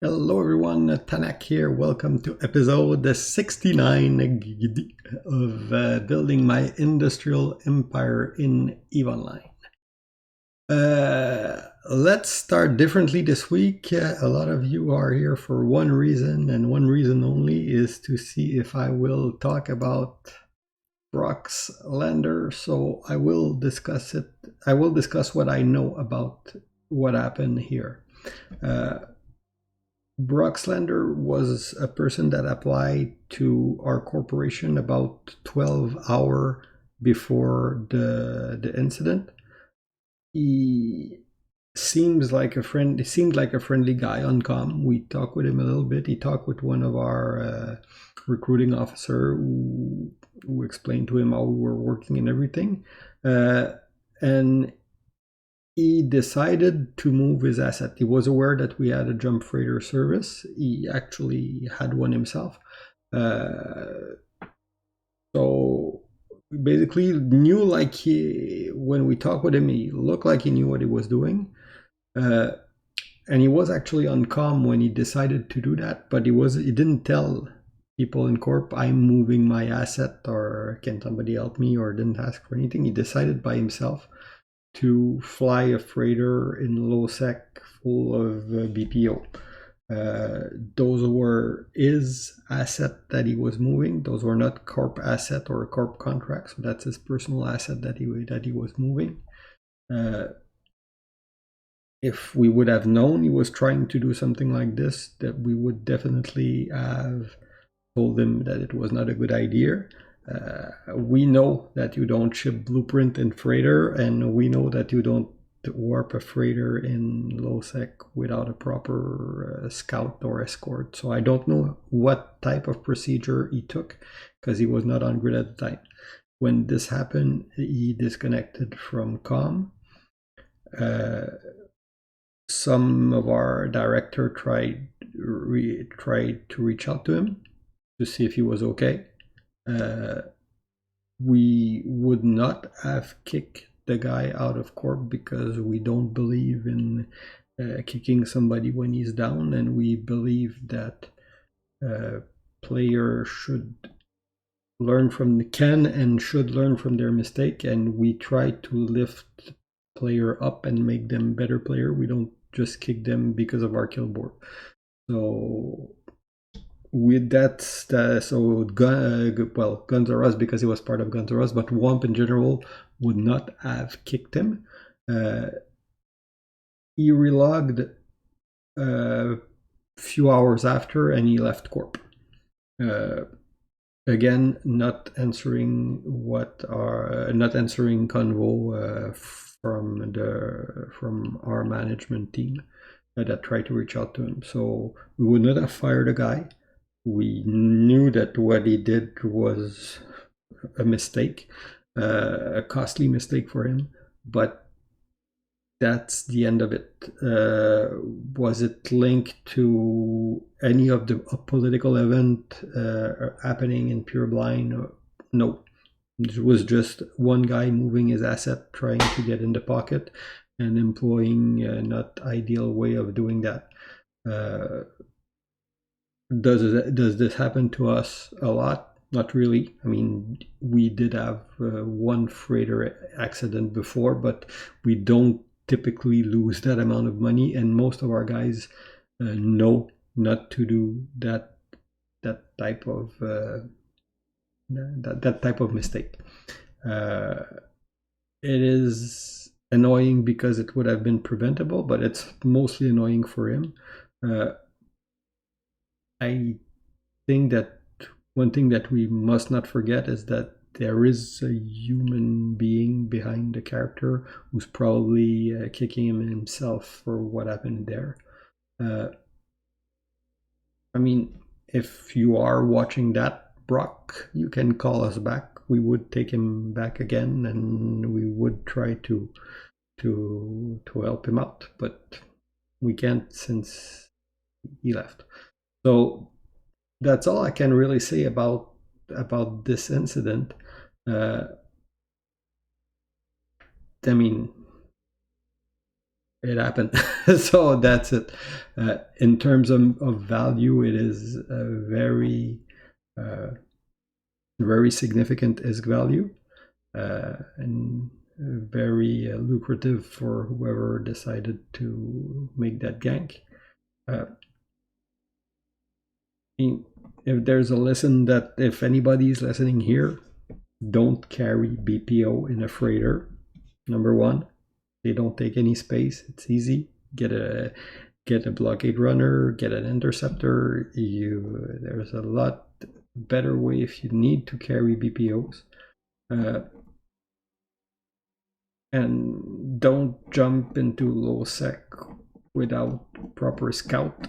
Hello everyone, Tanak here. Welcome to episode 69 of Building My Industrial Empire in EVE Online. Let's start differently this week. A lot of you are here for one reason and one reason only, is to see if I will talk about Brock's Lander. So I will discuss it. I will discuss what I know about what happened here. Broxlander was a person that applied to our corporation about 12 hours before the incident. He seemed like a friendly guy on comm. We talked with him a little bit. He talked with one of our recruiting officer who explained to him how we were working and everything. And he decided to move his asset. He was aware that we had a jump freighter service. He actually had one himself. So basically knew, like, when we talked with him, he looked like he knew what he was doing. And he was actually on comm when he decided to do that, but he didn't tell people in corp, I'm moving my asset, or can somebody help me, or didn't ask for anything. He decided by himself to fly a freighter in low sec full of BPO. Those were his asset that he was moving. Those were not corp asset or corp contract, so that's his personal asset that he was moving. If we would have known he was trying to do something like this, that we would definitely have told him that it was not a good idea. We know that you don't ship blueprint in freighter, and we know that you don't warp a freighter in low sec without a proper scout or escort. So I don't know what type of procedure he took, because he was not on grid at the time. When this happened, he disconnected from comm. Some of our director tried to reach out to him to see if he was okay. We would not have kicked the guy out of corp, because we don't believe in kicking somebody when he's down, and we believe that players should learn should learn from their mistake, and we try to lift player up and make them better player. We don't just kick them because of our kill board. So with that, Guns R Us, because he was part of Guns R Us, but Womp in general would not have kicked him. He relogged a few hours after, and he left corp. Again, not answering convo from our management team that tried to reach out to him. So we would not have fired a guy. We knew that what he did was a mistake, a costly mistake for him, but that's the end of it. Was it linked to any of the political event happening in Pure Blind? No. It was just one guy moving his asset, trying to get in the pocket, and employing a not ideal way of doing that. Does this happen to us a lot? Not really. I mean, we did have one freighter accident before, but we don't typically lose that amount of money, and most of our guys know not to do that type of mistake. It is annoying because it would have been preventable, but it's mostly annoying for him. I think that one thing that we must not forget is that there is a human being behind the character who's probably kicking him himself for what happened there. I mean, if you are watching that, Brock, you can call us back. We would take him back again, and we would try to help him out, but we can't since he left. So that's all I can really say about this incident. I mean, it happened. So that's it. In terms of value, it is a uh, very significant ISK value, and very lucrative for whoever decided to make that gank. If there's a lesson that if anybody's listening here, don't carry BPO in a freighter. Number one, they don't take any space. It's easy. Get a blockade runner, get an interceptor. There's a lot better way if you need to carry BPOs. And don't jump into low sec without proper scout,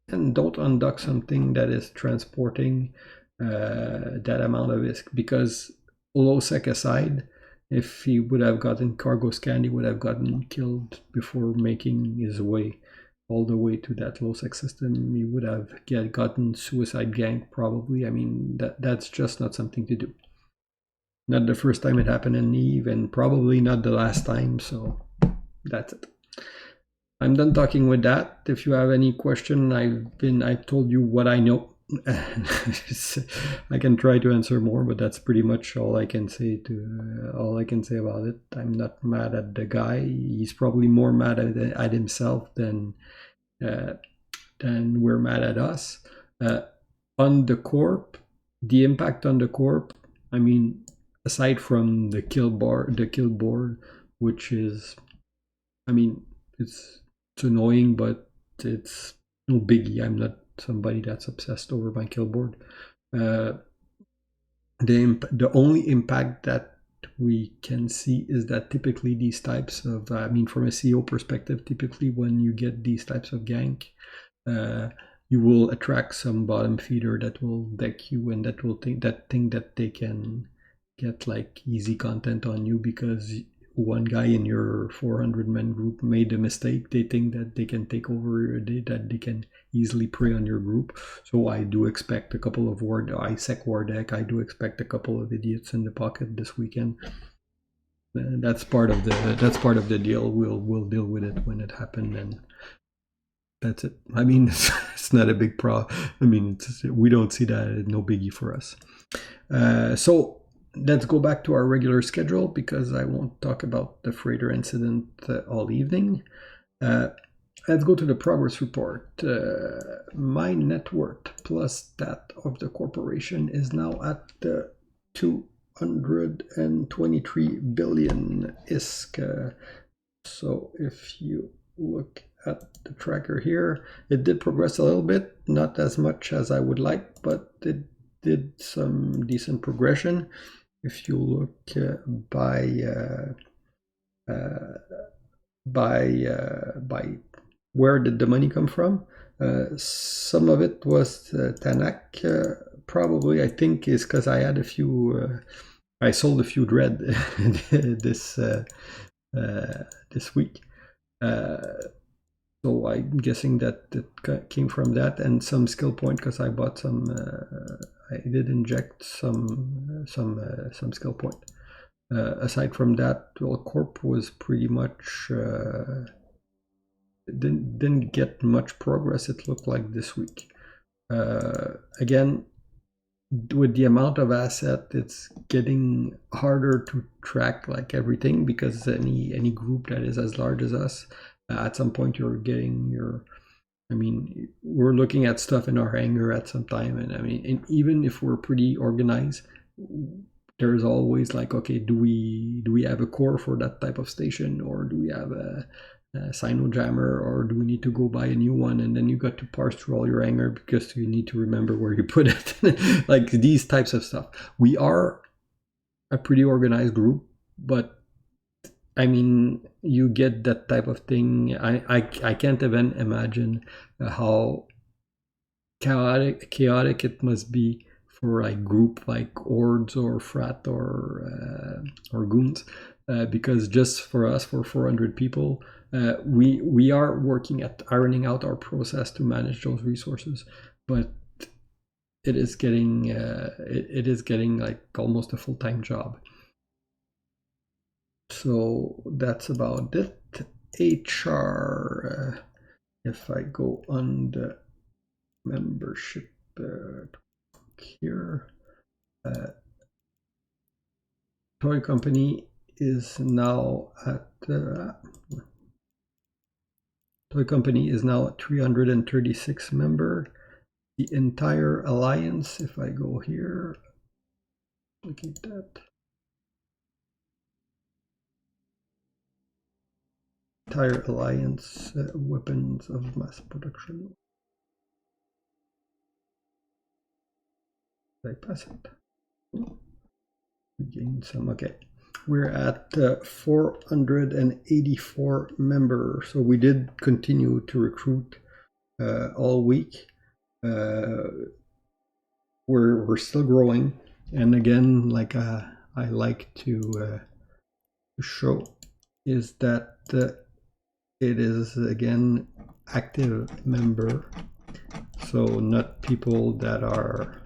and don't undock something that is transporting that amount of risk, because low sec aside, if he would have gotten cargo scan, he would have gotten killed before making his way all the way to that low sec system. He would have gotten suicide gank probably. I mean, that's just not something to do. Not the first time it happened in Eve, and probably not the last time, so that's it. I'm done talking with that. If you have any question, I've told you what I know. I can try to answer more, but that's pretty much all I can say about it. I'm not mad at the guy. He's probably more mad at himself than we're mad at us. On the corp, the impact on the corp, I mean, aside from the kill board, which is, I mean, it's annoying, but it's no biggie. I'm not somebody that's obsessed over my kill board. The only impact that we can see is that typically these types of, I mean, from a CEO perspective, typically when you get these types of gank, you will attract some bottom feeder that will deck you, and that will think that they can get like easy content on you because one guy in your 400-man group made a mistake. They think that they can take over, that they can easily prey on your group. So I do expect a couple of ISEC war deck. I do expect a couple of idiots in the pocket this weekend. That's part of the deal. We'll deal with it when it happened, and that's it. I mean, it's not a big problem. I mean, we don't see that, no biggie for us. So let's go back to our regular schedule, because I won't talk about the freighter incident all evening. Let's go to the progress report. My net worth plus that of the corporation is now at 223 billion ISK. So if you look at the tracker here, it did progress a little bit, not as much as I would like, but it did some decent progression. If you look by where did the money come from, some of it was Tanak. Probably, I think, is because I had a few. I sold a few dread this week. So I'm guessing that it came from that, and some skill point, because I bought some. I did inject some skill point. Aside from that, well, Corp was pretty much didn't get much progress. It looked like this week. Again, with the amount of asset, it's getting harder to track like everything, because any group that is as large as us, at some point you're getting your. I mean, we're looking at stuff in our hangar at some time, and I mean, and even if we're pretty organized, there's always like, okay, do we have a core for that type of station, or do we have a sino jammer, or do we need to go buy a new one? And then you got to parse through all your hangar because you need to remember where you put it. Like these types of stuff. We are a pretty organized group, but I mean, you get that type of thing. I can't even imagine how chaotic it must be for a group like Ords or Frat or Goons, because just for us, for 400 people, we are working at ironing out our process to manage those resources, but it is getting like almost a full-time job. So that's about it. HR. If I go on the membership here, toy company is now at 336 member. The entire alliance, if I go here, look at that. Entire alliance weapons of mass production. Did I pass it? We gained some. Okay, we're at 484 members. So we did continue to recruit all week. We're still growing, and again, like I like to show, is that it is again active member, so not people that are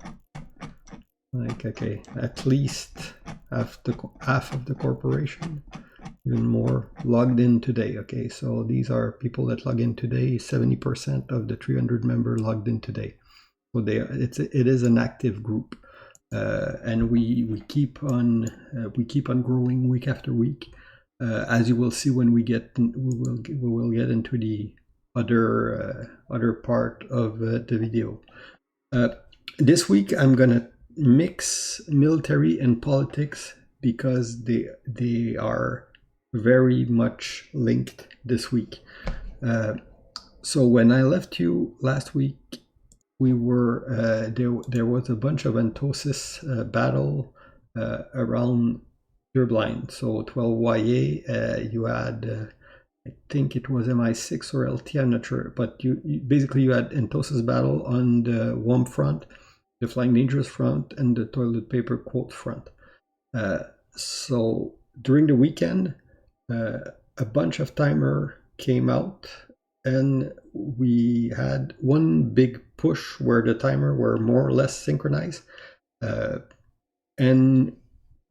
like, okay, at least half of the corporation, even more, logged in today. Okay, so these are people that log in today. 70% of the 300 member logged in today. So it is an active group, and we keep on growing week after week. As you will see when we will get into the other part of the video. This week I'm gonna mix military and politics because they are very much linked this week. So when I left you last week, we were there was a bunch of entosis battle around Purblind. So 12YA, you had I think it was MI6 or LT, I'm not sure, but you basically you had entosis battle on the WOMP front, the Flying Dangerous front, and the toilet paper quote front. So during the weekend, a bunch of timer came out, and we had one big push where the timer were more or less synchronized, and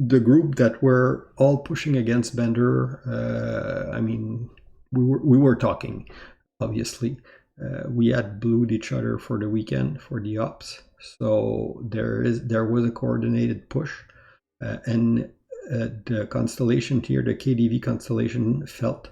the group that were all pushing against Bender, I mean, we were talking, obviously. We had blued each other for the weekend for the ops, so there was a coordinated push, and the constellation here, the KDV constellation, felt.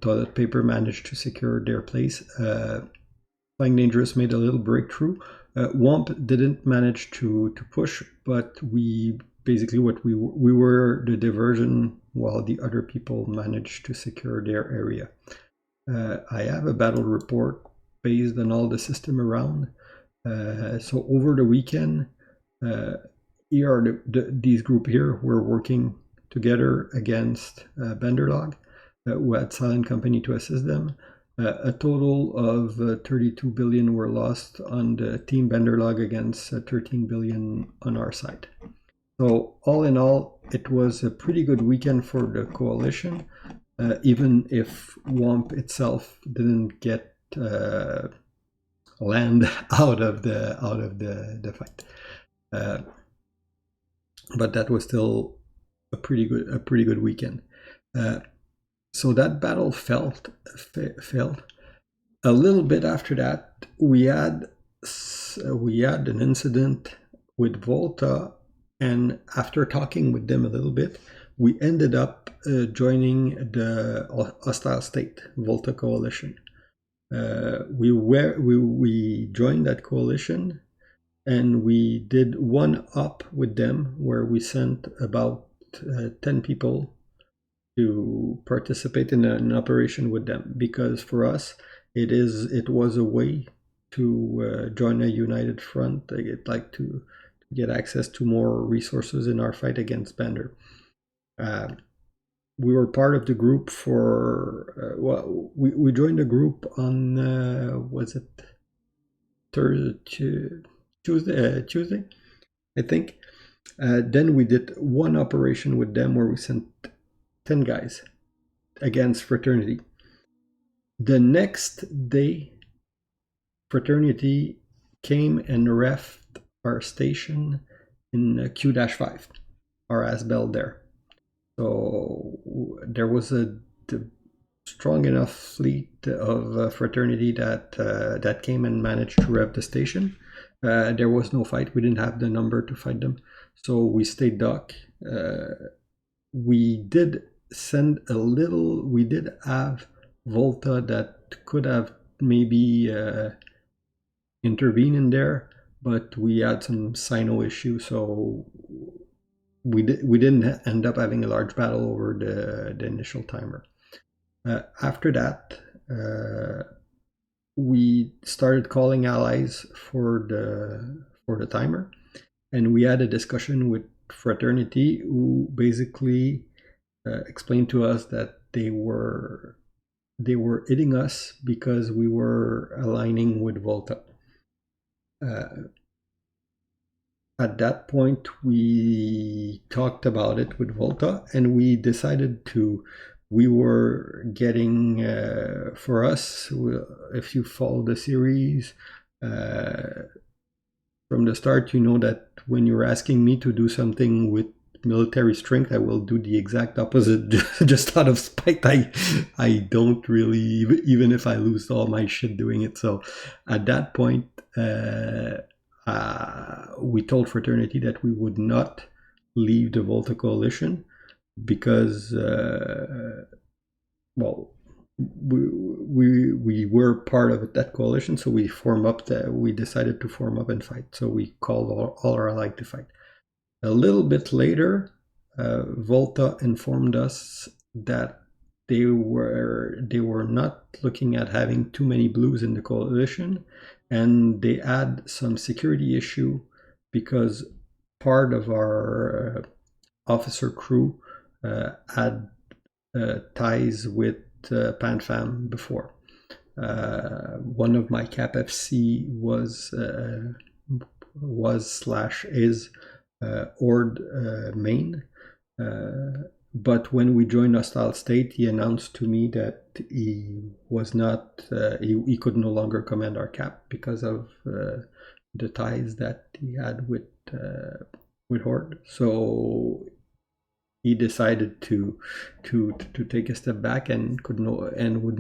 Toilet paper managed to secure their place. Flying Dangerous made a little breakthrough. WOMP didn't manage to push, but we basically we were the diversion while the other people managed to secure their area. I have a battle report based on all the system around. So over the weekend, here are these group here were working together against Benderlog, who had Silent Company to assist them. A total of 32 billion were lost on the Team Benderlog against 13 billion on our side. So all in all, it was a pretty good weekend for the coalition, even if WOMP itself didn't get land out of the fight. But that was still a pretty good weekend. So that battle failed. A little bit after that, we had an incident with Volta, and after talking with them a little bit, we ended up joining the hostile state Volta coalition. We joined that coalition, and we did one up with them where we sent about 10 people to participate in an operation with them, because for us it was a way to join a united front. I'd like to get access to more resources in our fight against Bender. We were part of the group for we joined the group on was it Tuesday, I think. Then we did one operation with them where we sent 10 guys against Fraternity. The next day, Fraternity came and refed our station in Q-5, our Asbel there. So there was strong enough fleet of fraternity that came and managed to rev the station. There was no fight. We didn't have the number to fight them, so we stayed dock. We did send a little. We did have Volta that could have maybe intervened in there, but we had some Sino issue, so we didn't end up having a large battle over the initial timer. After that, we started calling allies for the timer, and we had a discussion with fraternity, who basically explained to us that they were hitting us because we were aligning with Volta. At that point, we talked about it with Volta, and we decided we were getting, for us, if you follow the series, from the start, you know that when you're asking me to do something with military strength, I will do the exact opposite, just out of spite. I don't really, even if I lose all my shit doing it. So at that point, we told fraternity that we would not leave the Volta coalition because, well, we were part of that coalition, so we decided to form up and fight. So we called all our allies to fight. A little bit later, Volta informed us that they were not looking at having too many blues in the coalition, and they had some security issue because part of our officer crew had ties with PanFam before. One of my Cap FC was slash is Ord main. But when we joined Hostile State, he announced to me that he was not, he could no longer command our Cap because of the ties that he had with Horde. So he decided to take a step back and would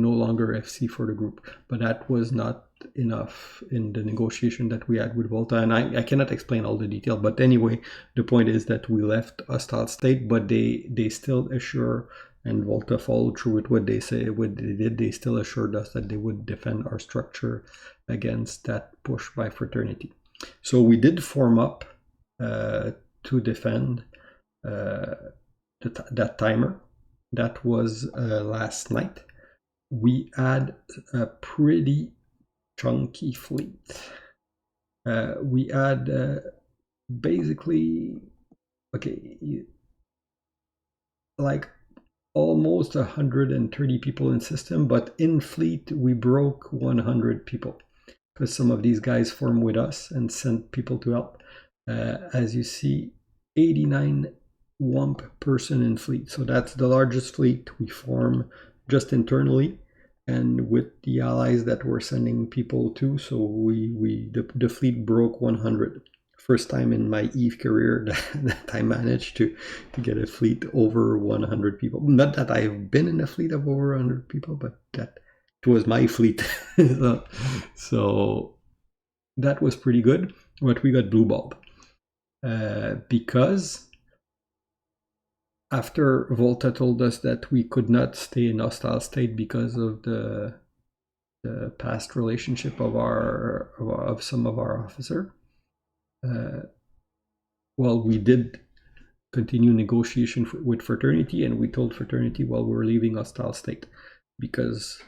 no longer FC for the group. But that was not enough in the negotiation that we had with Volta, and I cannot explain all the detail. But anyway, the point is that we left Hostile State, but they still assure, and Volta followed through with what they did. They still assured us that they would defend our structure against that push by fraternity. So we did form up to defend that timer. That was last night. We had a pretty chunky fleet. We had basically, like almost 130 people in system, but in fleet we broke 100 people because some of these guys formed with us and sent people to help. As you see, 89 WUMP person in fleet. So that's the largest fleet we form just internally and with the allies that we're sending people to. So the fleet broke 100. First time in my EVE career that I managed to get a fleet over 100 people. Not that I've been in a fleet of over 100 people, but that it was my fleet. So that was pretty good. But we got blue balled because after Volta told us that we could not stay in Hostile State because of the past relationship of some of our officer, well, we did continue negotiation with fraternity, and we told fraternity, well, we're leaving Hostile State because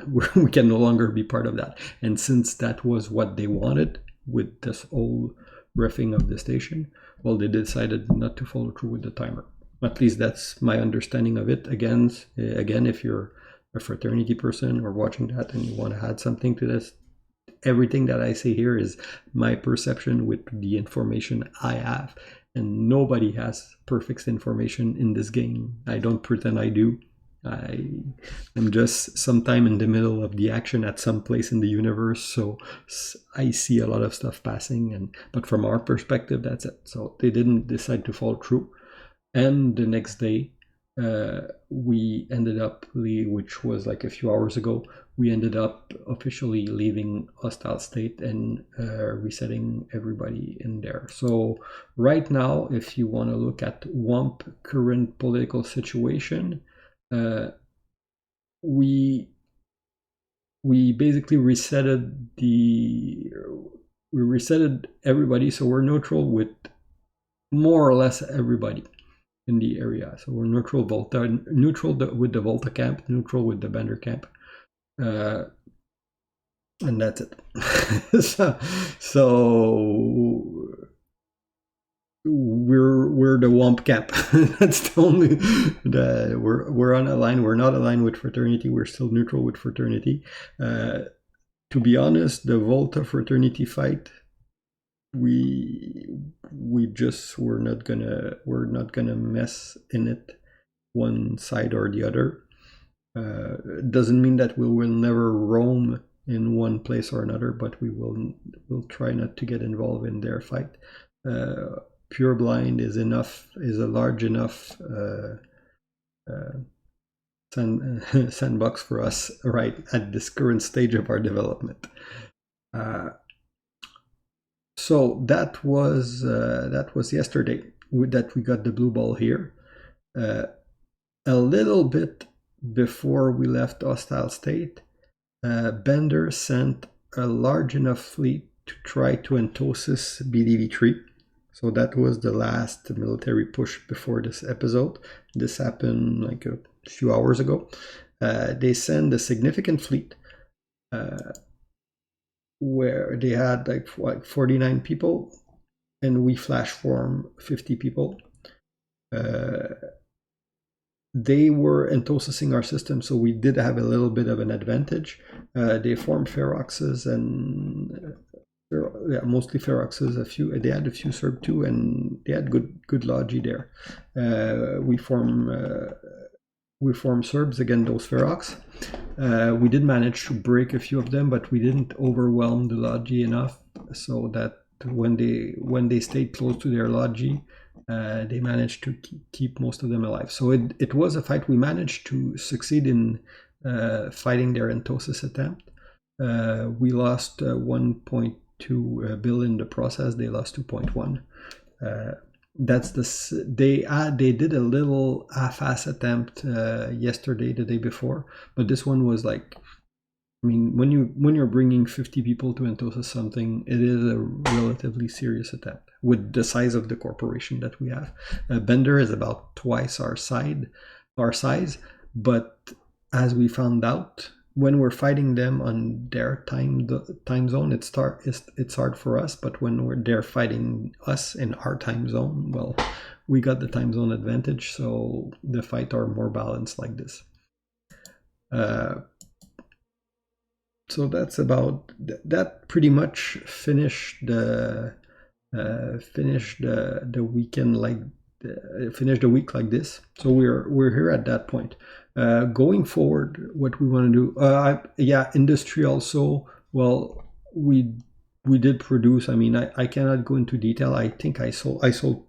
we can no longer be part of that. And since that was what they wanted with this whole reffing of the station, well, they decided not to follow through with the timer. At least that's my understanding of it. Again, if you're a fraternity person or watching that and you want to add something to this, everything that I say here is my perception with the information I have. And nobody has perfect information in this game. I don't pretend I do. I'm just sometime in the middle of the action at some place in the universe, so I see a lot of stuff passing, but from our perspective, that's it. So they didn't decide to follow through, and the next day we ended up, which was like a few hours ago, we ended up officially leaving hostile state and resetting everybody in there. So right now, if you want to look at WAMP current political situation, we basically resetted everybody, so we're neutral with more or less everybody in the area. So we're neutral with the Volta camp, neutral with the Bender camp, and that's it. so we're the Womp camp. That's the only we're on a line. We're not aligned with fraternity. We're still neutral with fraternity. To be honest, the Volta fraternity fight, we're not gonna mess in it one side or the other. It doesn't mean that we will never roam in one place or another, but we'll try not to get involved in their fight. Pure blind is a large enough sandbox for us right at this current stage of our development. So that was yesterday that we got the blue ball here. A little bit before we left hostile state, Bender sent a large enough fleet to try to entosis BDV3. So that was the last military push before this episode. This happened like a few hours ago. They sent a significant fleet where they had like 49 people, and we flash form 50 people. They were entosising our system, so we did have a little bit of an advantage. They formed feroxes and mostly feroxes. They had a few Serb too, and they had good logi there. We form Serbs against those ferox. We did manage to break a few of them, but we didn't overwhelm the logi enough so that when they stayed close to their logi, they managed to keep most of them alive. So it was a fight. We managed to succeed in fighting their entosis attempt. We lost 1.2 Bil in the process. They lost 2.1. They did a little half-ass attempt yesterday, the day before, but this one was like, I mean, when you're bringing 50 people to entosis something, it is a relatively serious attempt with the size of the corporation that we have. Bender is about twice our size, but as we found out, when we're fighting them on their time zone, it's hard for us. But when they're fighting us in our time zone, well, we got the time zone advantage, so the fight are more balanced like this. So that's about that. Pretty much finished the weekend finish the week like this. So we're here at that point. Going forward, what we want to do, industry also. Well, we did produce. I mean, I cannot go into detail. I think I sold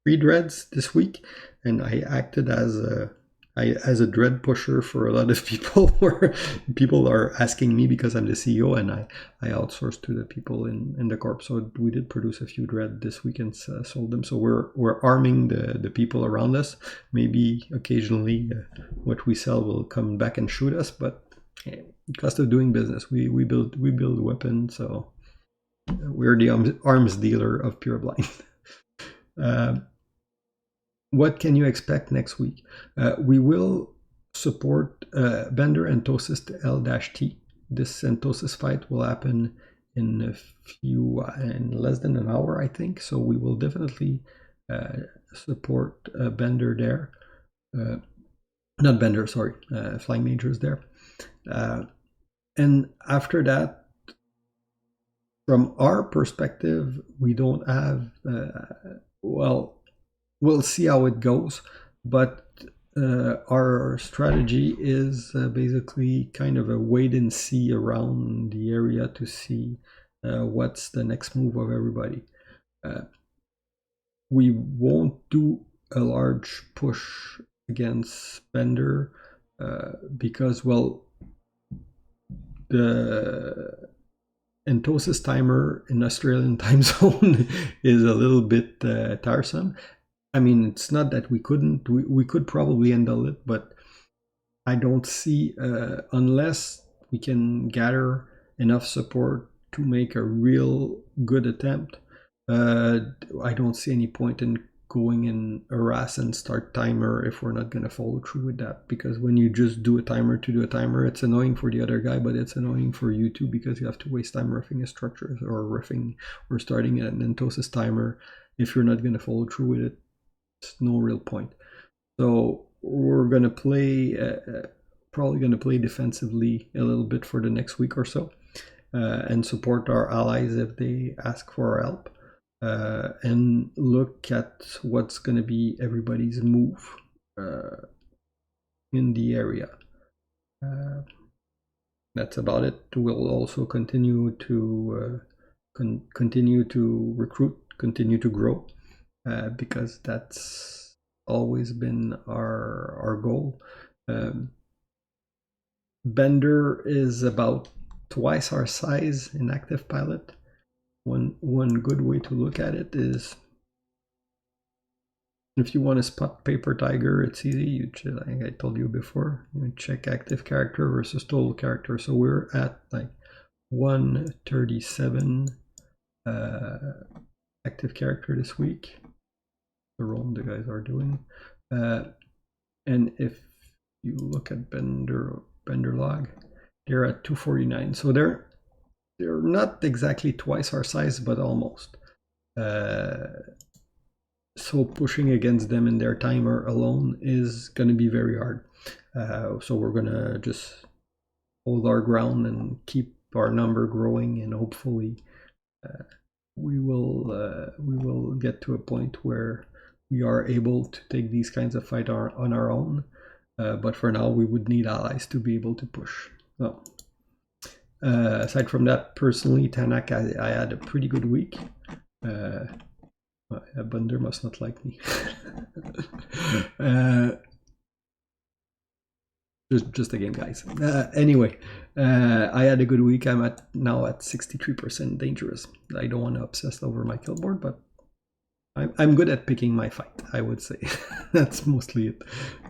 3 dreads this week, and I acted as a dread pusher for a lot of people, where people are asking me because I'm the CEO, and I outsource to the people in the corp. So we did produce a few dread this week and sold them. So we're arming the people around us. Maybe occasionally what we sell will come back and shoot us, but cost of doing business, we build weapons. So we're the arms dealer of Pure Blind. What can you expect next week? We will support Bender entosis to L-T. This entosis fight will happen in less than an hour, I think. So we will definitely support Bender there. Not Bender, sorry. Flying Majors there. And after that, from our perspective, we don't have, we'll see how it goes, but our strategy is basically kind of a wait and see around the area to see what's the next move of everybody. We won't do a large push against Bender because, well, the entosis timer in Australian time zone is a little bit tiresome. I mean, it's not that we couldn't, we could probably handle it, but I don't see, unless we can gather enough support to make a real good attempt, I don't see any point in going and harass and start timer if we're not going to follow through with that. Because when you just do a timer to do a timer, it's annoying for the other guy, but it's annoying for you too, because you have to waste time roughing a structure or roughing or starting an entosis timer. If you're not going to follow through with it, it's no real point. So we're going to play, probably going to play defensively a little bit for the next week or so, and support our allies if they ask for our help. And look at what's going to be everybody's move in the area. That's about it. We'll also continue to recruit, continue to grow, because that's always been our goal. Bender is about twice our size in active pilot. One good way to look at it is, if you want to spot paper tiger, it's easy. Like I told you before, you check active character versus total character. So we're at like 137 active character this week. The role the guys are doing, and if you look at Bender log, they're at 249. So they're not exactly twice our size, but almost. So pushing against them in their timer alone is going to be very hard. So we're going to just hold our ground and keep our number growing, and hopefully we will get to a point where we are able to take these kinds of fights on our own. But for now, we would need allies to be able to push. So, aside from that, personally, Tanak, I had a pretty good week. Bender must not like me. Just a game, guys. Anyway, I had a good week. I'm now at 63% dangerous. I don't want to obsess over my kill board, but I'm good at picking my fight, I would say. That's mostly it.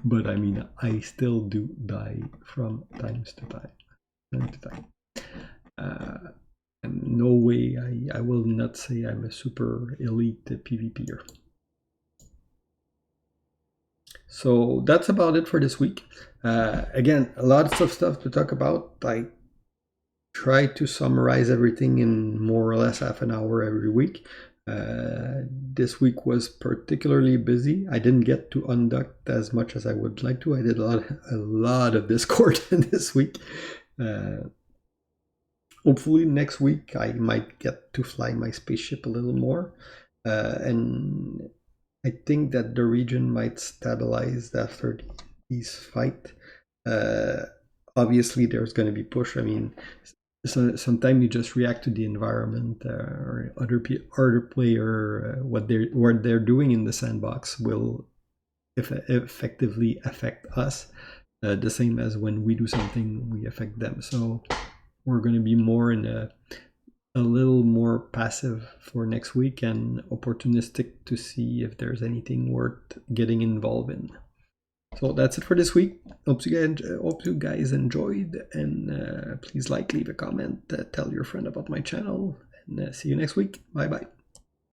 But I mean, I still do die from time to time. And no way, I will not say I'm a super elite PvPer. So that's about it for this week. Again, lots of stuff to talk about. I try to summarize everything in more or less half an hour every week. This week was particularly busy. I didn't get to unduct as much as I would like to. I did a lot of Discord this week. Hopefully next week I might get to fly my spaceship a little more, and I think that the region might stabilize after these fight. Obviously there's going to be push. I mean, so sometimes you just react to the environment, or other player, what they're doing in the sandbox will effectively affect us, the same as when we do something, we affect them. So we're going to be more in a little more passive for next week, and opportunistic to see if there's anything worth getting involved in. So that's it for this week. Hope you guys enjoyed, and please leave a comment, tell your friend about my channel, and see you next week. Bye bye.